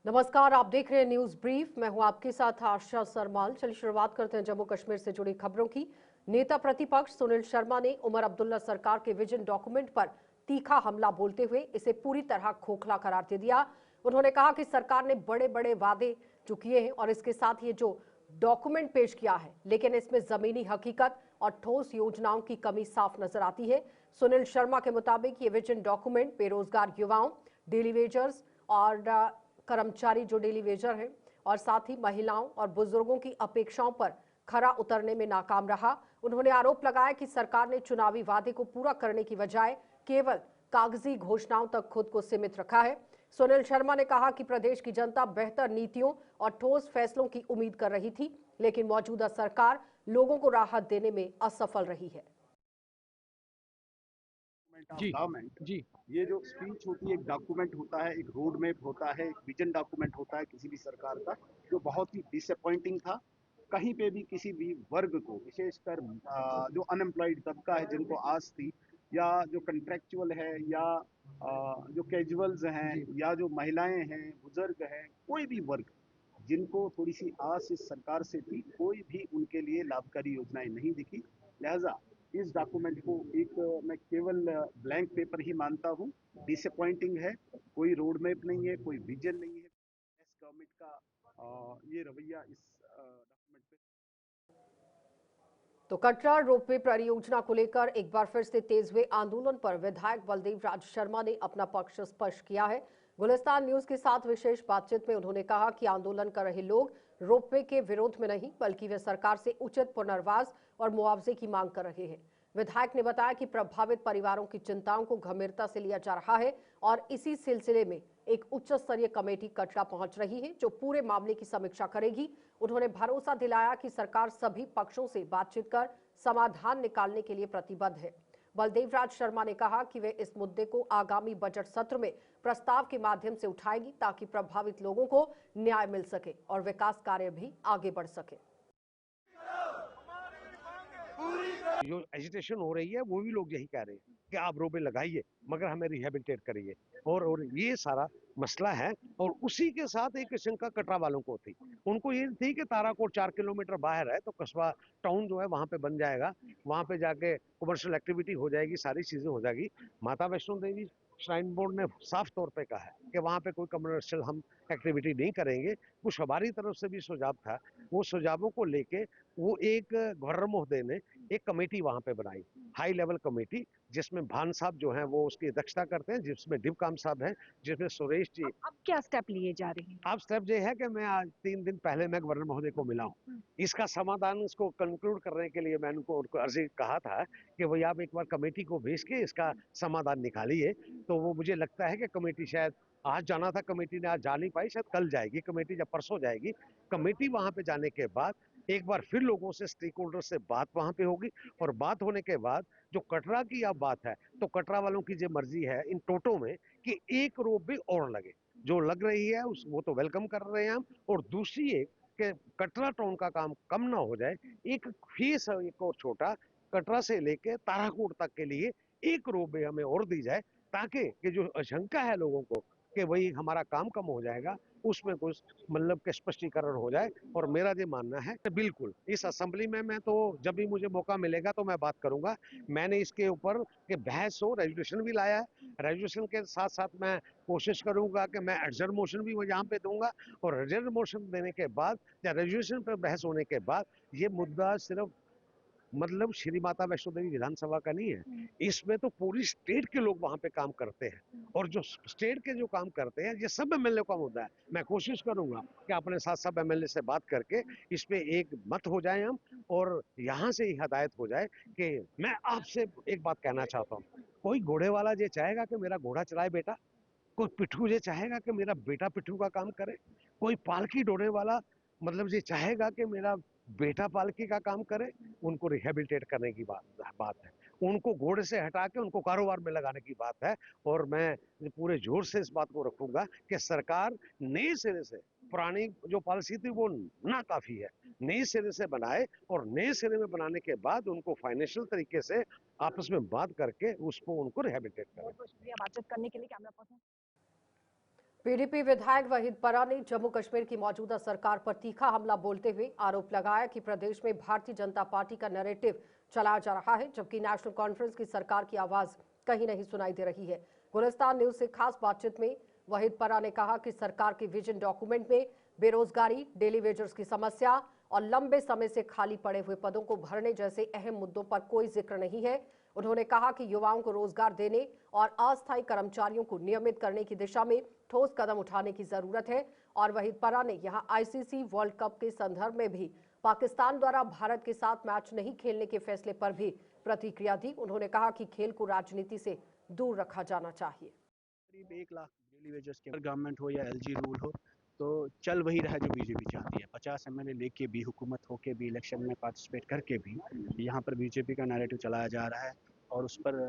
नमस्कार, आप देख रहे हैं न्यूज ब्रीफ। मैं हूं आपके साथ आशा सरमाल। चलिए शुरुआत करते हैं जम्मू कश्मीर से जुड़ी खबरों की। नेता प्रतिपक्ष सुनील शर्मा ने उमर अब्दुल्ला सरकार के विजन डॉक्यूमेंट पर तीखा हमला बोलते हुए इसे पूरी तरह खोखला करार दे दिया। उन्होंने कहा कि सरकार ने बड़े बड़े वादे जो किए हैं और इसके साथ ये जो डॉक्यूमेंट पेश किया है, लेकिन इसमें जमीनी हकीकत और ठोस योजनाओं की कमी साफ नजर आती है। सुनील शर्मा के मुताबिक ये विजन डॉक्यूमेंट बेरोजगार युवाओं, डेली वेजर्स और कर्मचारी जो डेली वेजर हैं और साथ ही महिलाओं और बुजुर्गों की अपेक्षाओं पर खरा उतरने में नाकाम रहा। उन्होंने आरोप लगाया कि सरकार ने चुनावी वादे को पूरा करने की बजाय केवल कागजी घोषणाओं तक खुद को सीमित रखा है। सुनील शर्मा ने कहा कि प्रदेश की जनता बेहतर नीतियों और ठोस फैसलों की उम्मीद कर रही थी, लेकिन मौजूदा सरकार लोगों को राहत देने में असफल रही है। जी, जी। ये जो स्पीच होती है, एक डॉक्यूमेंट होता है, एक रोड मैप होता है, एक विजन डॉक्यूमेंट होता है किसी भी सरकार का, जो बहुत ही डिसअपॉइंटिंग था। कहीं पे भी किसी भी वर्ग को, विशेषकर जो अनएम्प्लॉयड तबका है, जिनको आस थी, या जो कंट्रेक्चुअल है, या जो कैजुअल्स हैं, या जो महिलाएं हैं, बुजुर्ग हैं, कोई भी वर्ग जिनको थोड़ी सी आस इस सरकार से थी, कोई भी उनके लिए लाभकारी योजनाएं नहीं दिखी। लिहाजा इस डॉक्यूमेंट को एक मैं केवल ब्लैंक पेपर ही मानता हूँ। डिसअपॉइंटिंग है, कोई रोड मैप नहीं है, कोई विजन नहीं है। इस गवर्नमेंट का ये रवैया इस डॉक्यूमेंट पे। तो कटरा रोपवे परियोजना को लेकर एक बार फिर से तेज हुए आंदोलन पर विधायक बलदेव राज शर्मा ने अपना पक्ष स्पष्ट किया है। गुलिस्तान न्यूज के साथ विशेष बातचीत में उन्होंने कहा कि आंदोलन कर रहे लोग रोपवे के विरोध में नहीं, बल्कि वे सरकार से उचित पुनर्वास और मुआवजे की मांग कर रहे हैं। विधायक ने बताया कि प्रभावित परिवारों की चिंताओं को गंभीरता से लिया जा रहा है और इसी सिलसिले में एक उच्च स्तरीय कमेटी कटरा पहुंच रही है जो पूरे मामले की समीक्षा करेगी। उन्होंने भरोसा दिलाया कि सरकार सभी पक्षों से बातचीत कर समाधान निकालने के लिए प्रतिबद्ध है। बलदेव राज शर्मा ने कहा कि वे इस मुद्दे को आगामी बजट सत्र में प्रस्ताव के माध्यम से उठाएगी ताकि प्रभावित लोगों को न्याय मिल सके और विकास कार्य भी आगे बढ़ सके। जो एजिटेशन हो रही है वो भी लोग यही कह रहे हैं कि आप रोबे लगाइए मगर हमें रिहेबिलिटेट करिए, और ये सारा मसला है। और उसी के साथ एक शंका कटरा वालों को थी, उनको ये थी कि ताराकोट 4 किलोमीटर बाहर है तो कस्बा टाउन जो है वहां पे बन जाएगा, वहां पे जाके कमर्शियल एक्टिविटी हो जाएगी, सारी चीजें हो जाएगी। माता वैष्णो देवी श्राइन बोर्ड ने साफ तौर पे कहा है कि वहां पे कोई कमर्शियल हम एक्टिविटी नहीं करेंगे। कुछ हमारी तरफ से भी सुझाव था, वो सुझावों को लेके वो एक गवर्नर महोदय ने एक कमेटी वहां पे बनाई, हाई लेवल कमेटी, जिसमें भान साहब जो हैं वो उसकी अध्यक्षता करते हैं, जिसमें डिवकाम साहब हैं, जिसमें सुरेश जी। अब क्या स्टेप लिए जा रहे हैं? अब स्टेप ये है कि मैं आज 3 दिन पहले मैं गवर्नर महोदय को मिला हूँ। इसका समाधान, इसको कंक्लूड करने के लिए मैंने उनको अर्जी कहा था कि भाई आप एक बार कमेटी को भेज के इसका समाधान निकालिए। तो वो मुझे लगता है कि कमेटी शायद आज जाना था, कमेटी ने आज जा नहीं पाई, शायद कल जाएगी कमेटी, जब परसों जाएगी कमेटी। वहां पे जाने के बाद एक बार फिर लोगों से, स्टेक होल्डर से बात वहां पे होगी, और बात होने के बाद जो कटरा की अब बात है, तो कटरा वालों की जो मर्जी है इन टोटो में कि एक रोप भी और लगे, जो लग रही है उस वो तो वेलकम कर रहे हैं हम। और दूसरी एक कि कटरा टाउन का काम कम ना हो जाए, एक फीस एक और छोटा कटरा से लेके ताराकोट तक के लिए एक रोपवे हमें और दी जाए, ताकि कि जो आशंका है लोगों को कि वही हमारा काम कम हो जाएगा, उसमें कुछ मतलब के स्पष्टीकरण हो जाए। और मेरा ये मानना है कि बिल्कुल इस असेंबली में मैं तो जब भी मुझे मौका मिलेगा तो मैं बात करूंगा। मैंने इसके ऊपर कि बहस हो, रेजोल्यूशन भी लाया है, रेजोल्यूशन के साथ साथ मैं कोशिश करूंगा कि मैं एडजर्न मोशन भी यहाँ पे दूंगा, और एडजर्न मोशन देने के बाद या रेजोल्यूशन पर बहस होने के बाद ये मुद्दा सिर्फ मतलब श्री माता वैष्णो देवी विधानसभा का नहीं है, इसमें तो पूरी स्टेट के लोग वहां पे काम करते हैं, और जो स्टेट के जो काम करते हैं ये सब एमएलए का मुद्दा है। मैं कोशिश करूंगा कि अपने साथ सब एमएलए से बात करके इस पे एक मत हो जाए हम, और यहाँ से ही हदायत हो जाए कि मैं आपसे एक बात कहना चाहता हूँ, कोई घोड़े वाला ये चाहेगा कि मेरा घोड़ा चलाए बेटा, कोई पिट्ठू ये चाहेगा कि मेरा बेटा पिट्ठू का काम करे, कोई पालकी ढोने वाला मतलब ये चाहेगा कि मेरा बेटा पालकी का काम करे। उनको रिहेबिलिटेट करने की बात है, उनको घोड़े से हटा के उनको कारोबार में लगाने की बात है। और मैं पूरे जोर से इस बात को रखूंगा कि सरकार नए सिरे से, पुरानी जो पॉलिसी थी वो ना काफी है, नए सिरे से बनाए, और नए सिरे में बनाने के बाद उनको फाइनेंशियल तरीके से आपस में बात करके उसको उनको रिहेबिलिटेट करें। बहुत बहुत शुक्रिया बातचीत करने के लिए। कैमरा पर्सन पीडीपी विधायक वहीद परा ने जम्मू कश्मीर की मौजूदा सरकार पर तीखा हमला बोलते हुए आरोप लगाया कि प्रदेश में भारतीय जनता पार्टी का नैरेटिव चलाया जा रहा है, जबकि नेशनल कॉन्फ्रेंस की सरकार की आवाज कहीं नहीं सुनाई दे रही है। गुलिस्तान न्यूज से खास बातचीत में वहीद परा ने कहा कि सरकार के विजन डॉक्यूमेंट में बेरोजगारी, डेली वेजर्स की समस्या और लंबे समय से खाली पड़े हुए पदों को भरने जैसे अहम मुद्दों पर कोई जिक्र नहीं है। उन्होंने कहा कि युवाओं को रोजगार देने और अस्थायी कर्मचारियों को नियमित करने की दिशा में ठोस कदम उठाने की जरूरत है। और वहीद परा ने यहां आईसीसी वर्ल्ड कप के संदर्भ में भी पाकिस्तान द्वारा भारत के साथ मैच नहीं खेलने के फैसले पर भी प्रतिक्रिया दी। उन्होंने कहा कि खेल को राजनीति से दूर रखा जाना चाहिए। करीब 1 लाख डेली वेजर्स के गवर्नमेंट हो या एलजी रूल हो, तो चल वही रहा जो बीजेपी चाहती है। 50 एमएलए लेके भी, हुकूमत होके भी, इलेक्शन में पार्टिसिपेट करके भी यहाँ पर बीजेपी का नैरेटिव चलाया जा रहा है और उस पर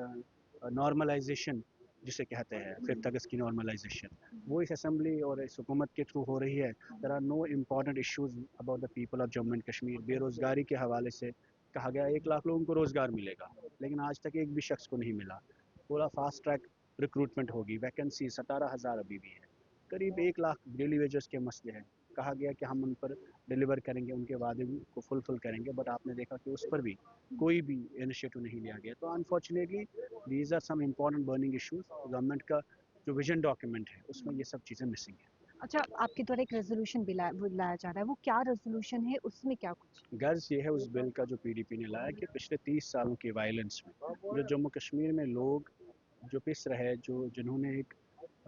नॉर्मलाइजेशन जिसे कहते हैं 5th अगस्त की नॉर्मलाइजेशन, वो इस असेंबली और इस हुकूमत के थ्रू हो रही है। There are no important issues about the people of Jammu and Kashmir. बेरोजगारी के हवाले से कहा गया 1 लाख लोगों को रोजगार मिलेगा, लेकिन आज तक एक भी शख्स को नहीं मिला। पूरा फास्ट ट्रैक रिक्रूटमेंट होगी, वैकेंसी 17,000 अभी भी है। करीब 1 लाख डेली वेजर्स के मसले हैं। कहा गया कि हम उन पर डिलीवर करेंगे, उनके वादे को फुलफिल करेंगे, बट आपने देखा कि उस पर भी कोई भी इनिशिएटिव नहीं लिया गया। तो unfortunately these are some important burning issues. Government का जो विजन डॉक्यूमेंट है उसमें ये सब चीज़ें मिसिंग है। अच्छा, आपके द्वारा एक रेजोल्यूशन भी लाया जा रहा है, वो क्या रेजोल्यूशन है, उसमें क्या कुछ? गर्ज ये है उस बिल का जो पीडीपी ने लाया कि पिछले 30 सालों की वायलेंस में जो जम्मू कश्मीर में लोग जो पिस रहे, जिन्होंने एक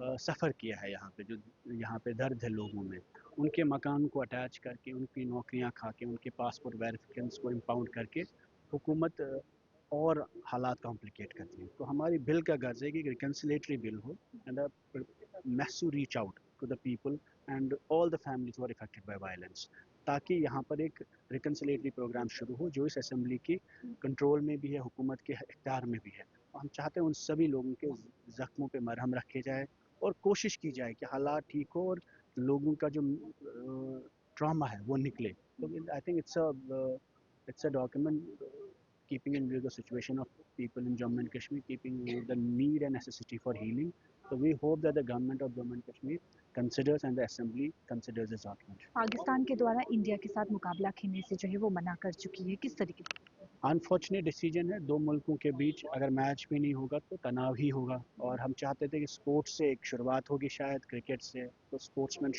सफ़र किया है यहाँ पे, जो यहाँ पे दर्द है लोगों में, उनके मकान को अटैच करके, उनकी नौकरियाँ खा के, उनके पासपोर्ट वेरिफिकेशंस को इम्पाउंड करके हुकूमत और हालात कॉम्प्लिकेट करती है। तो हमारी बिल का गर्ज है कि रिकन्सिलेटरी बिल हो and massive reach out to the people and all the families were affected by violence, ताकि यहाँ पर एक रिकन्सिलेटरी प्रोग्राम शुरू हो जो इस असेंबली की कंट्रोल में भी है, हुकूमत के इख्तियार में भी है। हम चाहते हैं उन सभी लोगों के ज़ख्मों पे मरहम रखे जाए और कोशिश की जाए कि हालात ठीक हो और लोगों का जो ट्रॉमा है वो निकले। तो I think it's a document keeping in view the situation of people in Jammu and Kashmir, keeping in view the need and necessity for healing. So we hope that the government of Jammu and Kashmir considers and the assembly considers this document. Pakistan के द्वारा India के साथ मुकाबला खेलने से जो है वो मना कर चुकी है, किस तरीके से? अनफॉर्चुनेट डिसीजन है। दो मुल्कों के बीच अगर मैच भी नहीं होगा तो तनाव ही होगा, और हम चाहते थे कि स्पोर्ट्स से एक शुरुआत होगी, शायद क्रिकेट से, तो sportsman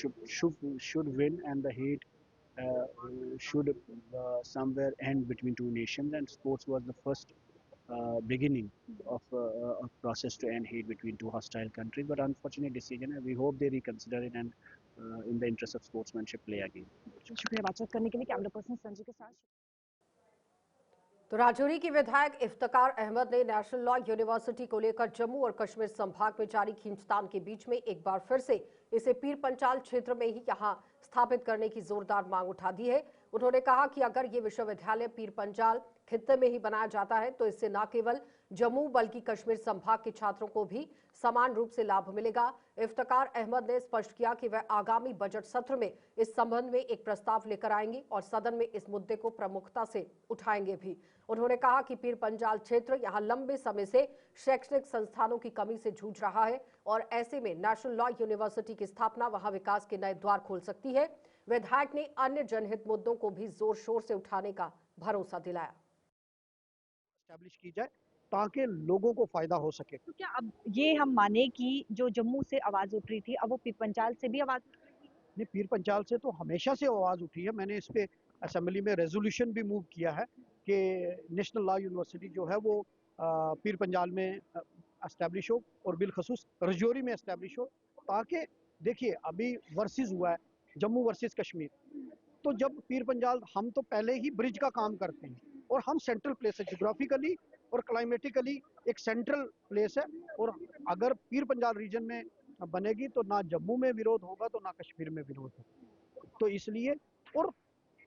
should win and the hate should somewhere end between two nations, and sports was the first beginning of a process to end hate between two hostile countries. But unfortunate decision, and we hope they reconsider it and in the interest of sportsmanship play again. शुक्रिया बातचीत करने के लिए। Camera person Sanjay के साथ। तो राजौरी की विधायक इफ्तिकार अहमद ने नेशनल लॉ यूनिवर्सिटी को लेकर जम्मू और कश्मीर संभाग में जारी खींचतान के बीच में एक बार फिर से इसे पीर पंचाल क्षेत्र में ही यहां स्थापित करने की जोरदार मांग उठा दी है। उन्होंने कहा कि अगर ये विश्वविद्यालय पीर पंचाल खित्ते में ही बनाया जाता है तो इससे न केवल जम्मू बल्कि कश्मीर संभाग के छात्रों को भी समान रूप से लाभ मिलेगा। इफ्तिकार अहमद ने स्पष्ट किया कि वह आगामी बजट सत्र में इस संबंध में एक प्रस्ताव लेकर आएंगे और सदन में इस मुद्दे को प्रमुखता से उठाएंगे भी। उन्होंने कहा कि पीर पंजाल क्षेत्र यहां लंबे समय से शैक्षणिक संस्थानों की कमी से जूझ रहा है और ऐसे में नेशनल लॉ यूनिवर्सिटी की स्थापना वहां विकास के नए द्वार खोल सकती है। विधायक ने अन्य जनहित मुद्दों को भी जोर शोर से उठाने का भरोसा दिलाया। एस्टैब्लिश की जाए ताकि लोगों को फायदा हो सके। तो क्या अब ये हम माने कि जो जम्मू से आवाज उठ रही थी अब वो पीर पंचाल से भी आवाज? नहीं, पीर पंचाल से तो हमेशा से आवाज उठी है। मैंने इस पे असेंबली में रेजोल्यूशन भी मूव किया है कि नेशनल लॉ यूनिवर्सिटी जो है वो पीर पंजाल में एस्टैब्लिश हो और बिलखसूस रजौरी में एस्टैब्लिश हो, ताकि देखिए अभी वर्सेस हुआ है जम्मू वर्सेस कश्मीर, तो जब पीर पंजाल, हम तो पहले ही ब्रिज का काम करते हैं और हम सेंट्रल प्लेस है जियोग्राफिकली और क्लाइमेटिकली, एक सेंट्रल प्लेस है। और अगर पीर पंजाल रीजन में बनेगी तो ना जम्मू में विरोध होगा तो ना कश्मीर में विरोध होगा, तो इसलिए और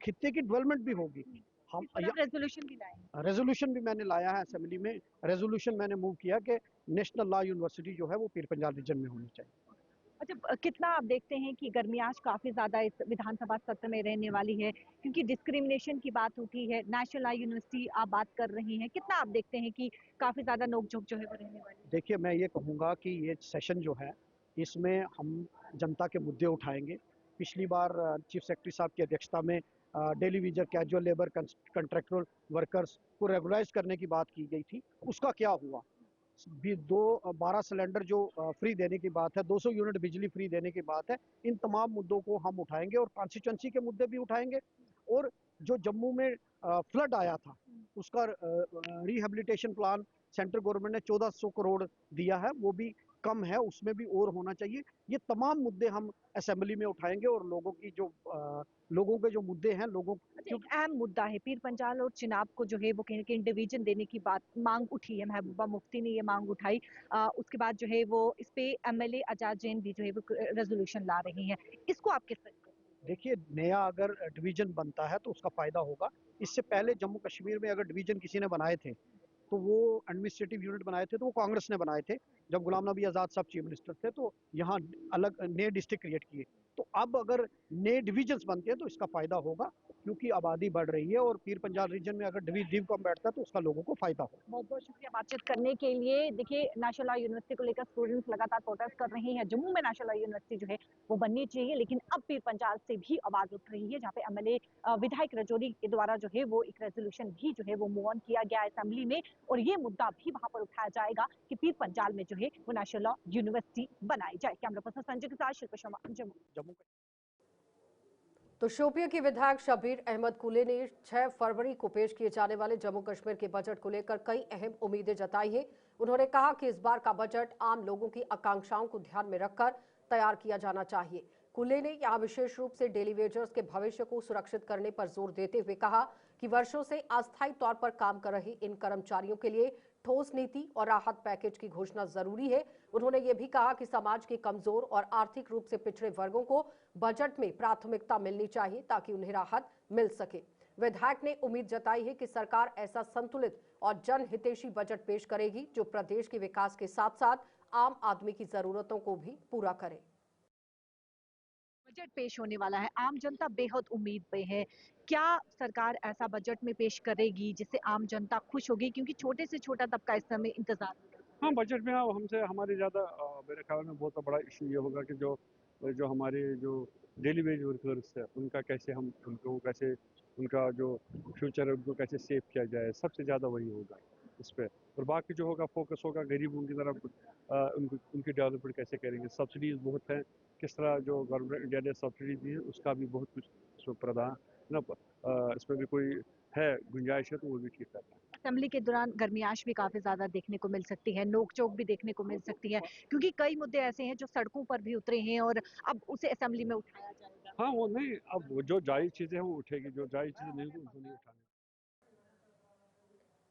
खित्ते की डेवलपमेंट भी होगी। हम रेजोल्यूशन भी लाए, रेजोल्यूशन भी मैंने लाया है असेंबली में, रेजोल्यूशन मैंने मूव किया कि नेशनल लॉ यूनिवर्सिटी जो है वो पीर पंजाल रीजन में होनी चाहिए। अच्छा, कितना आप देखते हैं कि गर्मी आज काफी ज्यादा इस विधानसभा सत्र में रहने वाली है, क्योंकि डिस्क्रिमिनेशन की बात उठी है, नेशनल लॉ यूनिवर्सिटी आप बात कर रही हैं, कितना आप देखते हैं कि काफी ज्यादा नोकझोंक जो है वो रहने वाली है? देखिए मैं ये कहूँगा कि ये सेशन जो है इसमें हम जनता के मुद्दे उठाएंगे। पिछली बार चीफ सेक्रेटरी साहब की अध्यक्षता में daily Vaser, casual labour, contractual workers को रेगुलाइज करने की बात की गई थी। उसका क्या हुआ? भी 12 सिलेंडर जो फ्री देने की बात है, 200 यूनिट बिजली फ्री देने की बात है, इन तमाम मुद्दों को हम उठाएंगे और कॉन्स्टिट्यूंसी के मुद्दे भी उठाएंगे। और जो जम्मू में फ्लड आया था उसका रिहेबिलिटेशन प्लान सेंट्रल गवर्नमेंट ने 1400 करोड़ दिया है, वो भी कम है, उसमें भी और होना चाहिए। ये तमाम मुद्दे हम असेंबली में उठाएंगे और लोगों के जो मुद्दे हैं, एक अहम मुद्दा है पीर पंजाल और चिनाब को जो है वो कहीं ना कहीं डिवीजन देने की बात मांग उठी है। महबूबा मुफ्ती ने ये मांग उठाई। उसके बाद जो है वो इस पे एमएलए आजाद जैन भी जो है वो रेजोल्यूशन ला रही हैं। इसको आप किस तरह? देखिए, नया अगर डिवीजन बनता है तो उसका फायदा होगा। इससे पहले जम्मू कश्मीर में अगर डिवीजन किसी ने बनाए थे तो वो एडमिनिस्ट्रेटिव यूनिट बनाए थे तो वो कांग्रेस ने बनाए थे। जब गुलाम नबी आज़ाद साहब चीफ मिनिस्टर थे तो यहाँ अलग नए डिस्ट्रिक्ट क्रिएट किए। तो अब अगर नए डिविजन्स बनते हैं तो इसका फायदा होगा, क्योंकि आबादी बढ़ रही है और पीर पंजाल रीजन में अगर डिव कम बैठता है तो उसका लोगों को फायदा होगा। बहुत बहुत शुक्रिया बातचीत करने के लिए। देखिए, नेशनल लॉ यूनिवर्सिटी को लेकर स्टूडेंट्स लगातार प्रोटेस्ट कर रहे हैं। जम्मू में नेशनल लॉ यूनिवर्सिटी जो है वो बननी चाहिए, लेकिन अब पीर पंजाल से भी आवाज उठ रही है, जहाँ पे एमएलए विधायक रजौरी के द्वारा जो है वो एक रेजोल्यूशन भी जो है वो मूव ऑन किया गया असेंबली में, और ये मुद्दा भी वहां पर उठाया जाएगा कि पीर पंजाल में जो है वो नेशनल लॉ यूनिवर्सिटी बनाई जाए। कैमरा पर्सन संजय के साथ शिल्पा शर्मा, जम्मू। तो शोपियां के विधायक शबीर अहमद कुले ने 6 फरवरी को पेश किए जाने वाले जम्मू कश्मीर के बजट को लेकर कई अहम उम्मीदें जताई हैं। उन्होंने कहा कि इस बार का बजट आम लोगों की आकांक्षाओं को ध्यान में रखकर तैयार किया जाना चाहिए। कुले ने यहां विशेष रूप से डेली वेजर्स के भविष्य को सुरक्षित करने पर जोर देते हुए कहा कि वर्षों से अस्थायी तौर पर काम कर रहे इन कर्मचारियों के लिए ठोस नीति और राहत पैकेज की घोषणा जरूरी है। उन्होंने ये भी कहा कि समाज के कमजोर और आर्थिक रूप से पिछड़े वर्गों को बजट में प्राथमिकता मिलनी चाहिए ताकि उन्हें राहत मिल सके। विधायक ने उम्मीद जताई है कि सरकार ऐसा संतुलित और जनहितैषी बजट पेश करेगी जो प्रदेश के विकास के साथ साथ आम आदमी की जरूरतों को भी पूरा करे। बजट पेश होने वाला है, आम जनता बेहद उम्मीद पे है। क्या सरकार ऐसा बजट में पेश करेगी जिससे आम जनता खुश होगी, क्योंकि छोटे से छोटा तबका इस समय इंतजार? हाँ, बजट में अब हमसे हमारे ज़्यादा मेरे ख्याल में बहुत बड़ा इशू ये होगा कि जो जो हमारे जो डेली वेज वर्कर्स है उनका कैसे हम उनको कैसे उनका जो फ्यूचर है उनको कैसे सेव किया जाए, सबसे ज़्यादा वही होगा इस पे। और बाकी जो होगा फोकस होगा गरीबों की तरफ, उनकी डेवलपमेंट कैसे करेंगे। सब्सिडीज़ बहुत हैं, किस तरह जो गवर्नमेंट इंडिया ने सब्सिडी दी है उसका भी बहुत कुछ इसमें प्रावधान ना, इसमें भी कोई है गुंजाइश है तो वो भी ठीक करना है। असेंबली के दौरान गर्मियाश भी काफी ज्यादा देखने को मिल सकती है, नोकझोंक भी देखने को मिल सकती है, क्योंकि कई मुद्दे ऐसे हैं जो सड़कों पर भी उतरे हैं और अब उसे असेंबली में उठाया जाएगा। हाँ, वो नहीं, अब वो जो जायज़ चीज़ें हैं वो उठेगी, जो जायज़ चीज़ें नहीं तो उनको नहीं उठानी।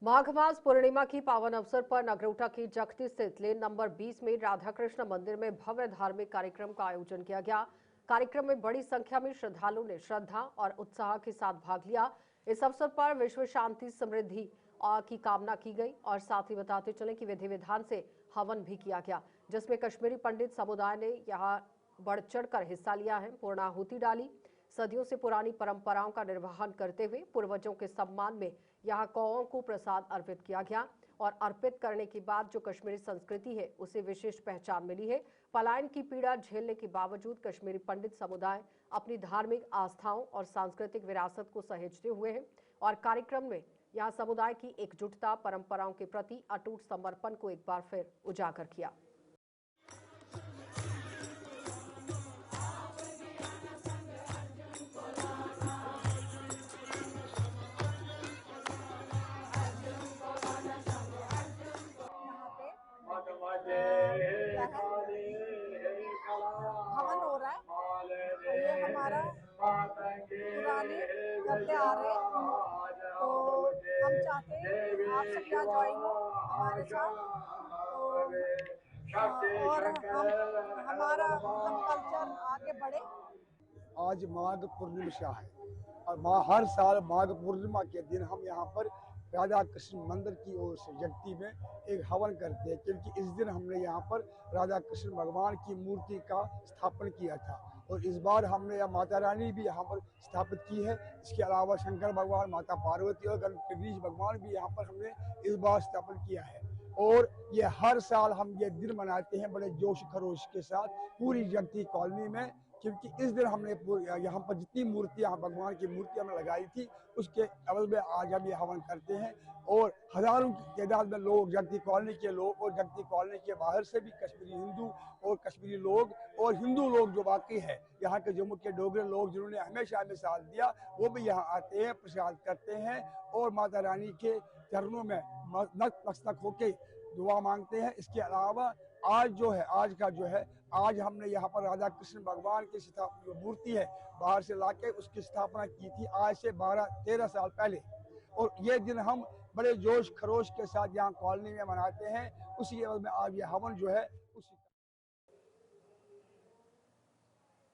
माघ मास पूर्णिमा की पावन अवसर पर नगरोटा की जखती स्थित लेन नंबर 20 में राधा कृष्ण मंदिर में भव्य धार्मिक कार्यक्रम का आयोजन किया गया। कार्यक्रम में बड़ी संख्या में श्रद्धालुओं ने श्रद्धा और उत्साह के साथ भाग लिया। इस अवसर पर विश्व शांति समृद्धि की कामना की गई और साथ ही बताते चले कि विधि विधान से हवन भी किया गया, जिसमें कश्मीरी पंडित समुदाय ने यहाँ बढ़ चढ़कर हिस्सा लिया है, पूर्णाहुति डाली। सदियों से पुरानी परंपराओं का निर्वहन करते हुए पूर्वजों के सम्मान में यहाँ कौओं को प्रसाद अर्पित किया गया और अर्पित करने के बाद जो कश्मीरी संस्कृति है उसे विशिष्ट पहचान मिली है। पलायन की पीड़ा झेलने के बावजूद कश्मीरी पंडित समुदाय अपनी धार्मिक आस्थाओं और सांस्कृतिक विरासत को सहेजते हुए हैं और कार्यक्रम में यहाँ समुदाय की एकजुटता, परंपराओं के प्रति अटूट समर्पण को एक बार फिर उजागर किया। हवन हो रहा है और ये हमारा पुराने करते आ रहे हैं, तो हम चाहते हैं आप सब यहाँ ज्वाइन हो हमारे साथ, तो और हमारा कल्चर आगे बढ़े। आज माघ पूर्णिमा है और हर साल माघ पूर्णिमा के दिन हम यहाँ पर राधा कृष्ण मंदिर की ओर से जगती में एक हवन करते हैं, क्योंकि इस दिन हमने यहाँ पर राधा कृष्ण भगवान की मूर्ति का स्थापन किया था और इस बार हमने यहाँ माता रानी भी यहाँ पर स्थापित की है। इसके अलावा शंकर भगवान, माता पार्वती और गणेश भगवान भी यहाँ पर हमने इस बार स्थापन किया है। और ये हर साल हम ये दिन मनाते हैं बड़े जोश खरोश के साथ पूरी जगती कॉलोनी में, क्योंकि इस दिन हमने यहाँ पर जितनी मूर्तियाँ भगवान की मूर्तियाँ हमने लगाई थी उसके अवल में आज हम ये हवन करते हैं। और हजारों की तादाद में लोग, जगती कॉलोनी के लोग और जगती कॉलोनी के बाहर से भी कश्मीरी हिंदू और कश्मीरी लोग और हिंदू लोग जो बाकी है यहाँ के जम्मू के डोगरे लोग जिन्होंने हमेशा हमें साथ दिया, वो भी यहाँ आते हैं, प्रसाद करते हैं और माता रानी के चरणों में नतमस्तक होके दुआ मांगते हैं। इसके अलावा आज जो है, आज हमने यहाँ पर राधा कृष्ण भगवान की जो मूर्ति है बाहर से लाके उसकी स्थापना की थी आज से 12-13 साल पहले, और ये दिन हम बड़े जोश खरोश के साथ यहाँ कॉलोनी में मनाते हैं। उसी एवज में आज ये हवन जो है उसी।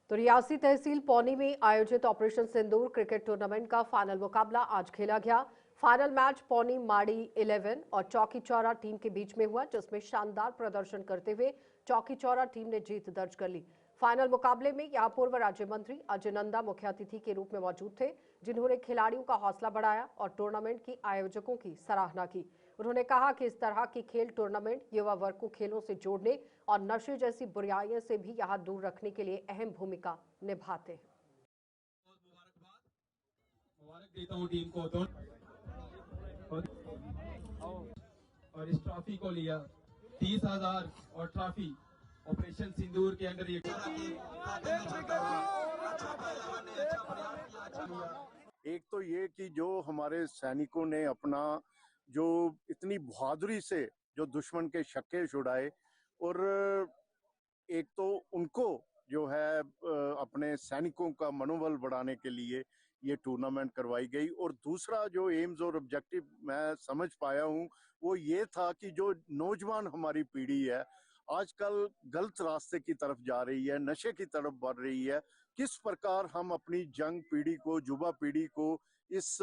तो रियासी तहसील पौनी में आयोजित ऑपरेशन सिंदूर क्रिकेट टूर्नामेंट का फाइनल मुकाबला आज खेला गया। फाइनल मैच पौनी माड़ी 11 और चौकी चौरा टीम के बीच में हुआ, जिसमें शानदार प्रदर्शन करते हुए चौकी चौरा टीम ने जीत दर्ज कर ली। फाइनल मुकाबले में यहां पूर्व राज्य मंत्री अजय नंदा मुख्य अतिथि के रूप में मौजूद थे, जिन्होंने खिलाड़ियों का हौसला बढ़ाया और टूर्नामेंट की आयोजकों की सराहना की। उन्होंने कहा कि इस तरह की खेल टूर्नामेंट युवा वर्ग को खेलों से जोड़ने और नशे जैसी बुराइयों से भी यहाँ दूर रखने के लिए अहम भूमिका निभाते हैं। मुबारक देता हूं टीम को और इस ट्रॉफी को लिया 30,000 और ट्रॉफी ऑपरेशन सिंदूर के अंदर एक तो ये कि जो हमारे सैनिकों ने अपना जो इतनी बहादुरी से जो दुश्मन के शक्के छुड़ाए, और एक तो उनको जो है अपने सैनिकों का मनोबल बढ़ाने के लिए ये टूर्नामेंट करवाई गई। और दूसरा जो एम्स और ऑब्जेक्टिव मैं समझ पाया हूँ वो ये था कि जो नौजवान हमारी पीढ़ी है आजकल गलत रास्ते की तरफ जा रही है, नशे की तरफ बढ़ रही है, किस प्रकार हम अपनी जंग पीढ़ी को, युवा पीढ़ी को इस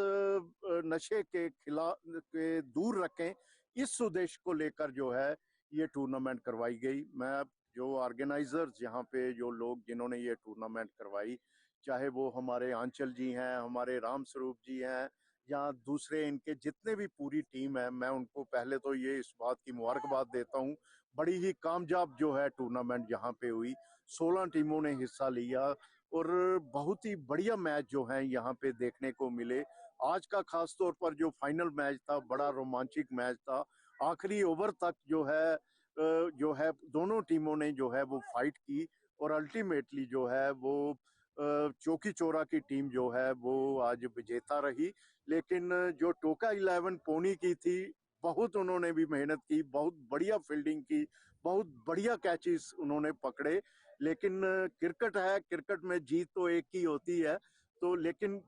नशे के खिलाफ के दूर रखें, इस उद्देश्य को लेकर जो है ये टूर्नामेंट करवाई गई। मैं जो ऑर्गेनाइजर्स यहाँ पे जो लोग जिन्होंने ये टूर्नामेंट करवाई, चाहे वो हमारे आंचल जी हैं, हमारे राम स्वरूप जी हैं या दूसरे इनके जितने भी पूरी टीम है, मैं उनको पहले तो ये इस बात की मुबारकबाद देता हूँ। बड़ी ही कामयाब जो है टूर्नामेंट यहाँ पे हुई, 16 टीमों ने हिस्सा लिया और बहुत ही बढ़िया मैच जो है यहाँ पे देखने को मिले। आज का खास तौर पर जो फाइनल मैच था बड़ा रोमांचक मैच था। आखिरी ओवर तक जो है दोनों टीमों ने जो है वो फाइट की और अल्टीमेटली जो है वो चौकी चौरा की टीम जो है वो आज विजेता रही। लेकिन जो टोका 11 पौनी की थी, बहुत उन्होंने भी मेहनत की, बहुत बढ़िया फील्डिंग की, बहुत बढ़िया कैचेस उन्होंने पकड़े। लेकिन क्रिकेट है, क्रिकेट में जीत तो एक ही होती है, तो लेकिन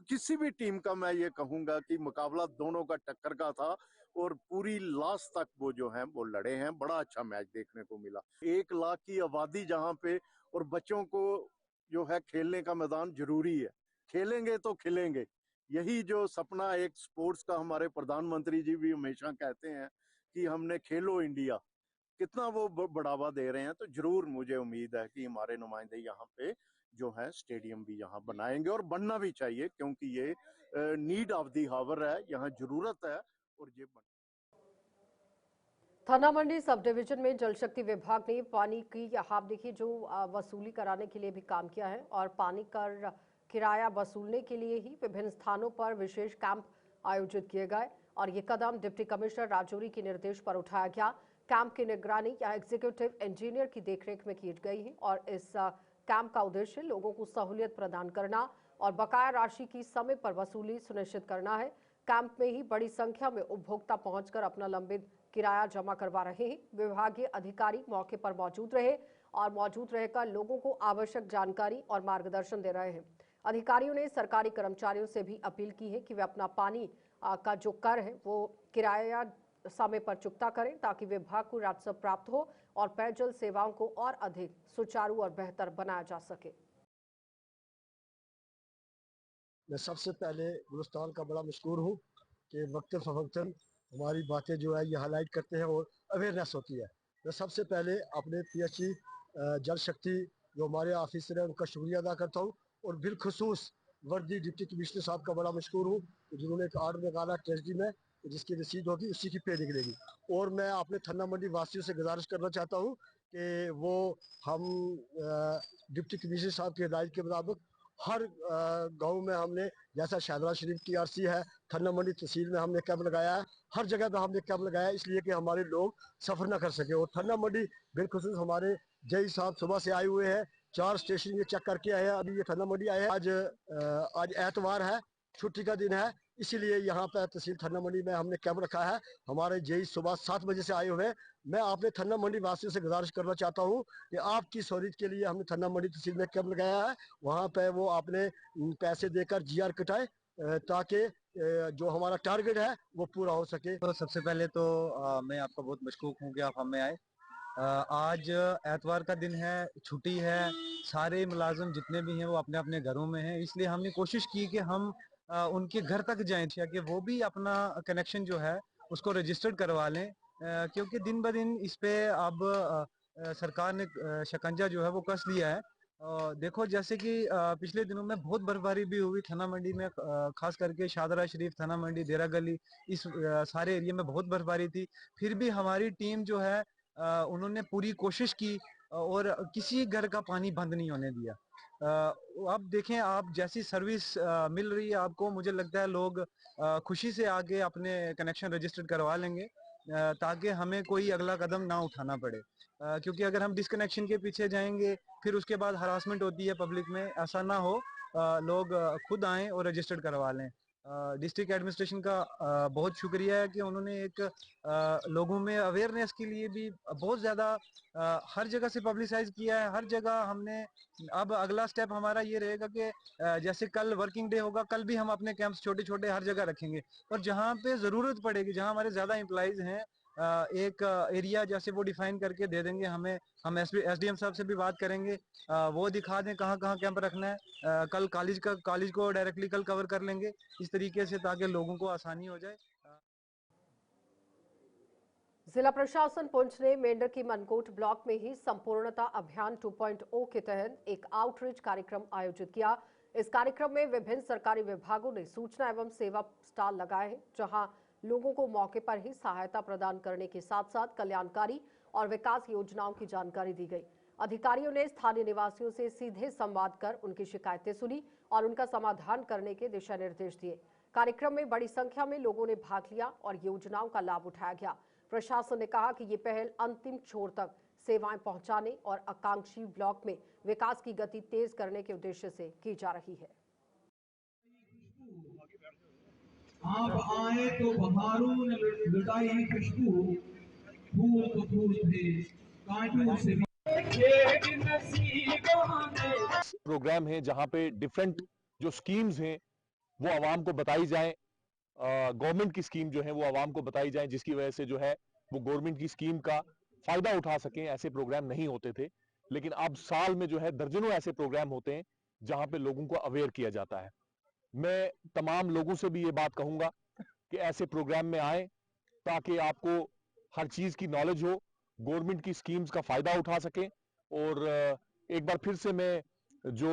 किसी भी टीम का मैं ये कहूंगा कि मुकाबला दोनों का टक्कर का था और पूरी लास्ट तक वो जो है वो लड़े हैं। बड़ा अच्छा मैच देखने को मिला। 1 लाख की आबादी जहाँ पे, और बच्चों को जो है खेलने का मैदान जरूरी है, खेलेंगे तो खिलेंगे। यही जो सपना एक स्पोर्ट्स का हमारे प्रधानमंत्री जी भी हमेशा कहते हैं कि हमने खेलो इंडिया, कितना वो बढ़ावा दे रहे हैं। तो जरूर मुझे उम्मीद है कि हमारे नुमाइंदे यहाँ पे जो है स्टेडियम भी यहाँ बनाएंगे और बनना भी चाहिए, क्योंकि ये नीड ऑफ दी हावर है, यहाँ जरूरत है और ये थाना मंडी सब डिवीजन में जल शक्ति विभाग ने पानी की यहाँ देखिए जो वसूली कराने के लिए भी काम किया है और पानी कर किराया वसूलने के लिए ही विभिन्न स्थानों पर विशेष कैंप आयोजित किए गए और ये कदम डिप्टी कमिश्नर राजौरी के निर्देश पर उठाया गया। कैंप की निगरानी या एग्जीक्यूटिव इंजीनियर की देखरेख में की गई है और इस कैंप का उद्देश्य लोगों को सहूलियत प्रदान करना और बकाया राशि की समय पर वसूली सुनिश्चित करना है। कैंप में ही बड़ी संख्या में उपभोक्ता पहुंचकर अपना लंबित किराया जमा करवा रहे हैं। विभागीय अधिकारी मौके पर मौजूद रहे और मौजूद रहकर लोगों को आवश्यक जानकारी और मार्गदर्शन दे रहे हैं। अधिकारियों ने सरकारी कर्मचारियों से भी अपील की है कि वे अपना पानी का जो कर है वो किराया समय पर चुकता करें ताकि विभाग को राजस्व प्राप्त हो और पेयजल सेवाओं को और अधिक सुचारू और बेहतर बनाया जा सके। मैं सबसे पहले गुलिस्तान का बड़ा मशहूर हूँ कि वक्तन फवक्तन हमारी बातें जो है ये हाईलाइट करते हैं और अवेयरनेस होती है। मैं सबसे पहले अपने पीएचई जल शक्ति जो हमारे ऑफिसर हैं उनका शुक्रिया अदा करता हूँ और बिलखसूस वर्दी डिप्टी कमिश्नर साहब का बड़ा मशहूर हूँ जिन्होंने एक आर्डर निकाला ट्रेजरी में जिसकी रसीद होगी उसी की पे निकलेगी। और मैं अपने थन्ना मंडी वासियों से गुजारिश करना चाहता हूँ कि वो हम डिप्टी कमिश्नर साहब की हिदायत के मुताबिक हर गांव में हमने, जैसा शहजाद शरीफ TRC है, थन्ना मंडी तहसील में हमने कैंप लगाया है, हर जगह पे हमने कैंप लगाया है, इसलिए कि हमारे लोग सफ़र ना कर सके। और थन्ना मंडी बिलखुसूस हमारे जय साहब सुबह से आए हुए हैं, 4 स्टेशन ये चेक करके आए हैं। अभी ये थन्ना मंडी आए हैं। आज एतवार है, छुट्टी का दिन है, इसीलिए यहाँ पे तहसील थन्ना मंडी में हमने कैंप रखा है। हमारे जय सुबह 7 बजे से आए हुए हैं। मैं अपने थन्ना मंडी वासियों से गुजारिश करना चाहता हूँ कि आपकी सहूलियत के लिए हमने थन्ना मंडी तहसील में कैंप लगाया है। वहाँ पे वो अपने पैसे देकर GR कटाए ताकि जो हमारा टारगेट है वो पूरा हो सके। तो सबसे पहले तो मैं आपका बहुत मशकूक हूँ कि आप हमें आए। आज एतवार का दिन है, छुट्टी है, सारे मुलाजिम जितने भी हैं वो अपने अपने घरों में हैं, इसलिए हमने कोशिश की कि हम उनके घर तक जाएं कि वो भी अपना कनेक्शन जो है उसको रजिस्टर्ड करवा लें, क्योंकि दिन ब दिन इस पे अब सरकार ने शिकंजा जो है वो कस लिया है। देखो जैसे कि पिछले दिनों में बहुत बर्फबारी भी हुई थना मंडी में, खास करके शादरा शरीफ, थना मंडी, देरा गली, इस सारे एरिया में बहुत बर्फबारी थी। फिर भी हमारी टीम जो है उन्होंने पूरी कोशिश की और किसी घर का पानी बंद नहीं होने दिया। अब देखें आप, जैसी सर्विस मिल रही है आपको, मुझे लगता है लोग खुशी से आगे अपने कनेक्शन रजिस्टर्ड करवा लेंगे, ताकि हमें कोई अगला कदम ना उठाना पड़े। क्योंकि अगर हम डिस्कनेक्शन के पीछे जाएंगे फिर उसके बाद हरासमेंट होती है पब्लिक में, ऐसा ना हो, लोग खुद आएँ और रजिस्टर्ड करवा लें। डिस्ट्रिक्ट एडमिनिस्ट्रेशन का बहुत शुक्रिया है कि उन्होंने एक लोगों में अवेयरनेस के लिए भी बहुत ज़्यादा हर जगह से पब्लिसाइज किया है। हर जगह हमने, अब अगला स्टेप हमारा ये रहेगा कि जैसे कल वर्किंग डे होगा, कल भी हम अपने कैंप्स छोटे छोटे हर जगह रखेंगे, और जहाँ पे ज़रूरत पड़ेगी, जहाँ हमारे ज़्यादा एम्प्लॉइज़ हैं, एक एरिया जैसे वो डिफाइन करके दे देंगे हमें, हम SDM साहब से भी बात करेंगे, वो दिखा दें कहाँ कहाँ कैंप रखना है। कल कॉलेज को डायरेक्टली कल कवर कर लेंगे इस तरीके से, ताकि लोगों को आसानी हो जाए। जिला प्रशासन पुंछ ने मेंढक की मनकोट ब्लॉक में ही संपूर्णता अभियान 2.0 के तहत एक आउटरीच कार्यक्रम आयोजित किया। इस कार्यक्रम में विभिन्न सरकारी विभागों ने सूचना एवं सेवा स्टॉल लगाए हैं, जहां लोगों को मौके पर ही सहायता प्रदान करने के साथ साथ कल्याणकारी और विकास योजनाओं की जानकारी दी गई। अधिकारियों ने स्थानीय निवासियों से सीधे संवाद कर उनकी शिकायतें सुनी और उनका समाधान करने के दिशा निर्देश दिए। कार्यक्रम में बड़ी संख्या में लोगों ने भाग लिया और योजनाओं का लाभ उठाया गया। प्रशासन ने कहा कि ये पहल अंतिम छोर तक सेवाएं पहुंचाने और आकांक्षी ब्लॉक में विकास की गति तेज करने के उद्देश्य से की जा रही है। आप आए तो बहारों ने लुटाई खुशबू, फूल तो फूल थे, कांटों से प्रोग्राम है जहां पे डिफरेंट जो स्कीम्स हैं वो आवाम को बताई जाएं, गवर्नमेंट की स्कीम जो है वो आवाम को बताई जाए, जिसकी वजह से जो है वो गवर्नमेंट की स्कीम का फायदा उठा सकें। ऐसे प्रोग्राम नहीं होते थे, लेकिन अब साल में जो है दर्जनों ऐसे प्रोग्राम होते हैं जहां पे लोगों को अवेयर किया जाता है। मैं तमाम लोगों से भी ये बात कहूंगा कि ऐसे प्रोग्राम में आए ताकि आपको हर चीज की नॉलेज हो, गवर्नमेंट की स्कीम्स का फायदा उठा सकें। और एक बार फिर से मैं जो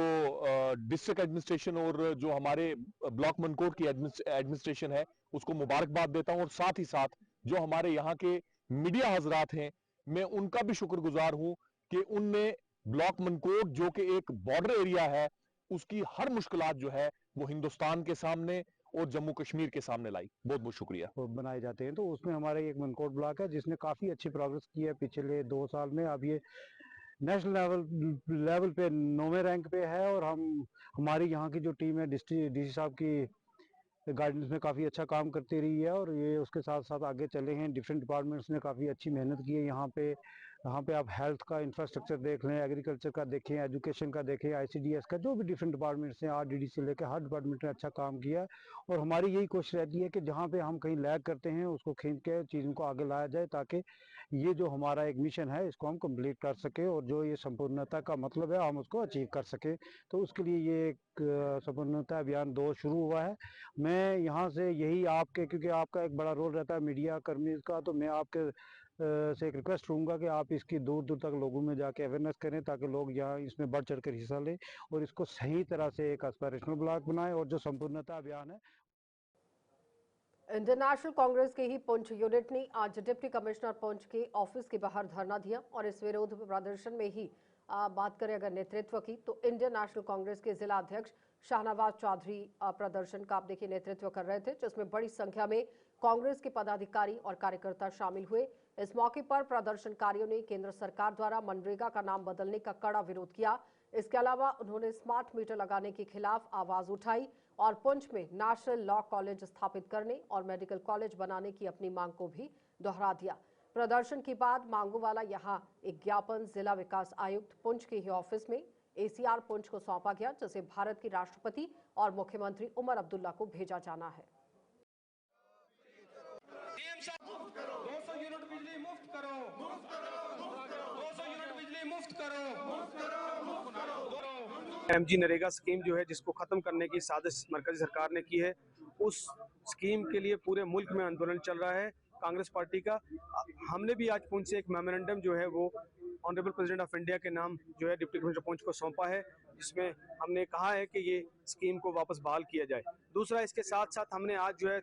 डिस्ट्रिक्ट एडमिनिस्ट्रेशन और जो हमारे ब्लॉक मनकोट की एडमिनिस्ट्रेशन है उसको मुबारकबाद देता हूं, और साथ ही साथ जो हमारे यहाँ के मीडिया हजरात हैं मैं उनका भी शुक्रगुजार हूं कि उनने ब्लॉक मनकोट जो कि एक बॉर्डर एरिया है उसकी हर मुश्किलात जो है वो हिंदुस्तान के सामने और जम्मू कश्मीर के सामने लाई। बहुत बहुत शुक्रिया। बनाए जाते हैं तो उसमें हमारे एक मनकोट ब्लॉक है जिसने काफ़ी अच्छी प्रोग्रेस की है पिछले 2 साल में। अब ये नेशनल लेवल पे 9वें रैंक पे है, और हमारी यहाँ की जो टीम है DC साहब की गाइडेंस में काफ़ी अच्छा काम करती रही है, और ये उसके साथ साथ आगे चले हैं। डिफरेंट डिपार्टमेंट्स ने काफ़ी अच्छी मेहनत की है यहाँ पे आप हेल्थ का इंफ्रास्ट्रक्चर देख लें, एग्रीकल्चर का देखें, एजुकेशन का देखें, ICDS का, जो भी डिफरेंट डिपार्टमेंट्स हैं, RDD से लेकर हर डिपार्टमेंट ने अच्छा काम किया है। और हमारी यही कोशिश रहती है कि जहाँ पे हम कहीं लैग करते हैं उसको खींच के चीज़ों को आगे लाया जाए, ताकि ये जो हमारा एक मिशन है इसको हम कंप्लीट कर सके, और जो ये संपूर्णता का मतलब है हम उसको अचीव कर सके। तो उसके लिए ये एक संपूर्णता अभियान 2 शुरू हुआ है। मैं यहाँ से यही आपके, क्योंकि आपका एक बड़ा रोल रहता है मीडिया कर्मी का, तो मैं आपके से एक रिक्वेस्ट करूँगा कि आप इसकी दूर दूर तक लोगों में जाके अवेयरनेस करें, ताकि लोग यहाँ इसमें बढ़ चढ़ कर हिस्सा लें और इसको सही तरह से एक एस्पिरेशनल ब्लॉक बनाएं, और जो संपूर्णता अभियान है इंडियन नेशनल कांग्रेस के ही पुंछ यूनिट ने आज डिप्टी कमिश्नर पुंछ के ऑफिस के बाहर धरना दिया और इस विरोध प्रदर्शन में ही बात करें अगर नेतृत्व की तो इंडियन नेशनल कांग्रेस के जिला अध्यक्ष शाहनवाज चौधरी प्रदर्शन का आप देखिए नेतृत्व कर रहे थे, जिसमें बड़ी संख्या में कांग्रेस के पदाधिकारी और कार्यकर्ता शामिल हुए। इस मौके पर प्रदर्शनकारियों ने केंद्र सरकार द्वारा मनरेगा का नाम बदलने का कड़ा विरोध किया। इसके अलावा उन्होंने स्मार्ट मीटर लगाने के खिलाफ आवाज उठाई और पुंछ में नेशनल लॉ कॉलेज स्थापित करने और मेडिकल कॉलेज बनाने की अपनी मांग को भी दोहरा दिया। प्रदर्शन के बाद मांगों वाला यहां एक ज्ञापन जिला विकास आयुक्त पुंछ के ही ऑफिस में एसीआर पुंछ को सौंपा गया, जिसे भारत के राष्ट्रपति और मुख्यमंत्री उमर अब्दुल्ला को भेजा जाना है। 200 यूनिट बिजली मुफ्त करो, 200 यूनिट बिजली मुफ्त करो। एमजी नरेगा स्कीम जो है जिसको खत्म करने की साजिश मरकजी सरकार ने की है, उस स्कीम के लिए पूरे मुल्क में आंदोलन चल रहा है कांग्रेस पार्टी का। हमने भी आज पुंछ से एक मेमोरेंडम जो है वो ऑनरेबल प्रेसिडेंट ऑफ इंडिया के नाम जो है डिप्टी कमिश्नर पुंछ को सौंपा है, जिसमें हमने कहा है कि ये स्कीम को वापस बहाल किया जाए। दूसरा, इसके साथ साथ हमने आज जो है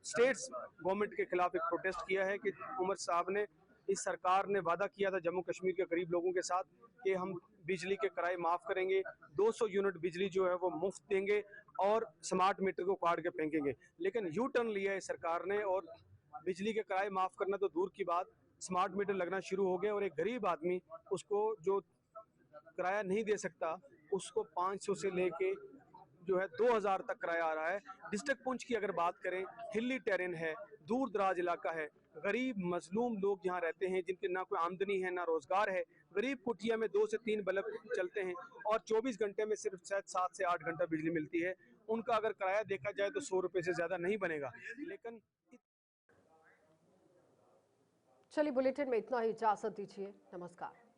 स्टेट्स गवर्नमेंट के खिलाफ एक प्रोटेस्ट किया है कि उमर साहब ने, इस सरकार ने वादा किया था जम्मू कश्मीर के गरीब लोगों के साथ कि हम बिजली के किराए माफ करेंगे, 200 यूनिट बिजली जो है वो मुफ्त देंगे और स्मार्ट मीटर को काट के फेंकेंगे। लेकिन यू टर्न लिया है सरकार ने और बिजली के किराए माफ करना तो दूर की बात, स्मार्ट मीटर लगना शुरू हो गए और एक गरीब आदमी उसको जो किराया नहीं दे सकता उसको 500 से लेके जो है 2000 तक किराया आ रहा है। डिस्ट्रिक्ट पुंछ की अगर बात करें, हिली टेरेन है, दूर दराज इलाका है, गरीब मजलूम लोग यहाँ रहते हैं जिनकी ना कोई आमदनी है ना रोजगार है। गरीब कुटिया में 2 से 3 बल्ब चलते हैं और 24 घंटे में सिर्फ शायद 7 से 8 घंटा बिजली मिलती है। उनका अगर किराया देखा जाए तो 100 रुपए से ज्यादा नहीं बनेगा। लेकिन चलिए बुलेटिन में इतना ही, इजाजत दीजिए, नमस्कार।